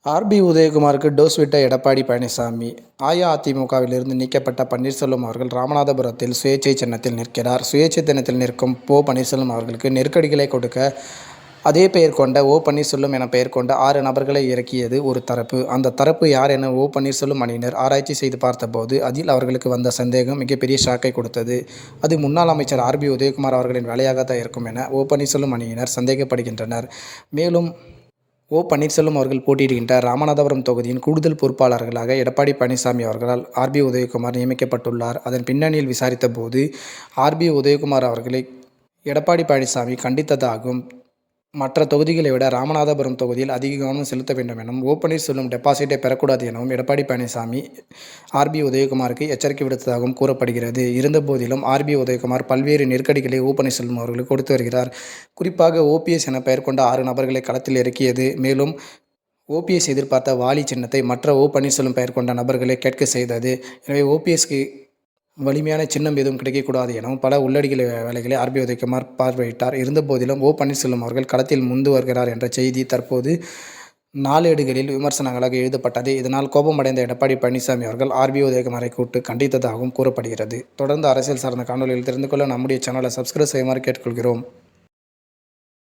RB உதயகுமாருக்கு dose விட்ட எடப்பாடி பழனிசாமி. அஇஅதிமுகவிலிருந்து நீக்கப்பட்ட பன்னீர்செல்வம் அவர்கள் ராமநாதபுரத்தில் சுயேட்சை சின்னத்தில் நிற்கிறார். சுயேட்சை சின்னத்தில் நிற்கும் பன்னீர்செல்வம் அவர்களுக்கு நெருக்கடிகளை கொடுக்க அதே பெயர் கொண்ட பன்னீர்செல்வம் என பெயர் கொண்ட 6 நபர்களை இறக்கியது ஒரு தரப்பு. அந்த தரப்பு யார் என பன்னீர்செல்வம் அணியினர் ஆராய்ச்சி செய்து பார்த்தபோது அதில் அவர்களுக்கு வந்த சந்தேகம் மிகப்பெரிய ஷாக்கை கொடுத்தது. அது முன்னாள் அமைச்சர் ஆர்பி உதயகுமார் அவர்களின் வேலையாகத்தான் இருக்கும் என பன்னீர்செல்வம் அணியினர் சந்தேகப்படுகின்றனர். மேலும் பன்னீர்செல்வம் அவர்கள் போட்டியிடுகின்ற ராமநாதபுரம் தொகுதியின் கூடுதல் பொறுப்பாளர்களாக எடப்பாடி பழனிசாமி அவர்களால் ஆர்பி உதயகுமார் நியமிக்கப்பட்டுள்ளார். அதன் பின்னணியில் விசாரித்த போது ஆர்பி உதயகுமார் அவர்களை எடப்பாடி பழனிசாமி கண்டித்ததாகவும், மற்ற தொகுதிகளை விட ராமநாதபுரம் தொகுதியில் அதிக கவனம் செலுத்த வேண்டும் எனவும், பன்னீர்செல்வம் டெபாசிட்டை பெறக்கூடாது எனவும் எடப்பாடி பழனிசாமி ஆர்பி உதயகுமாருக்கு எச்சரிக்கை விடுத்ததாகவும் கூறப்படுகிறது. இருந்தபோதிலும் ஆர்பி உதயகுமார் பல்வேறு நெருக்கடிகளை பன்னீர்செல்வம் அவர்களுக்கு கொடுத்து வருகிறார். குறிப்பாக ஓபிஎஸ் என பெயர் கொண்ட 6 நபர்களை களத்தில் இறக்கியது. மேலும் ஓபிஎஸ் எதிர்பார்த்த வாலி சின்னத்தை மற்ற பன்னீர்செல்வம் பெயர் கொண்ட நபர்களை கேட்க செய்தது. எனவே ஓபிஎஸ்க்கு வலிமையான சின்னம் எதுவும் கிடைக்கக்கூடாது எனவும் பல உள்ளடிகள் வேலைகளை ஆர்பி உதயகுமார் பார்வையிட்டார். இருந்தபோதிலும் பன்னீர்செல்வம் அவர்கள் களத்தில் முந்து வருகிறார் என்ற செய்தி தற்போது நாளேடுகளில் விமர்சனங்களாக எழுதப்பட்டது. இதனால் கோபமடைந்த எடப்பாடி பழனிசாமி அவர்கள் ஆர்பி உதயகுமாரை கூட்டு கண்டித்ததாகவும் கூறப்படுகிறது. தொடர்ந்து அரசியல் சார்ந்த காணொலியில் தெரிந்து கொள்ள நம்முடைய சேனலை சப்ஸ்கிரைப் செய்யுமாறு கேட்டுக்கொள்கிறோம்.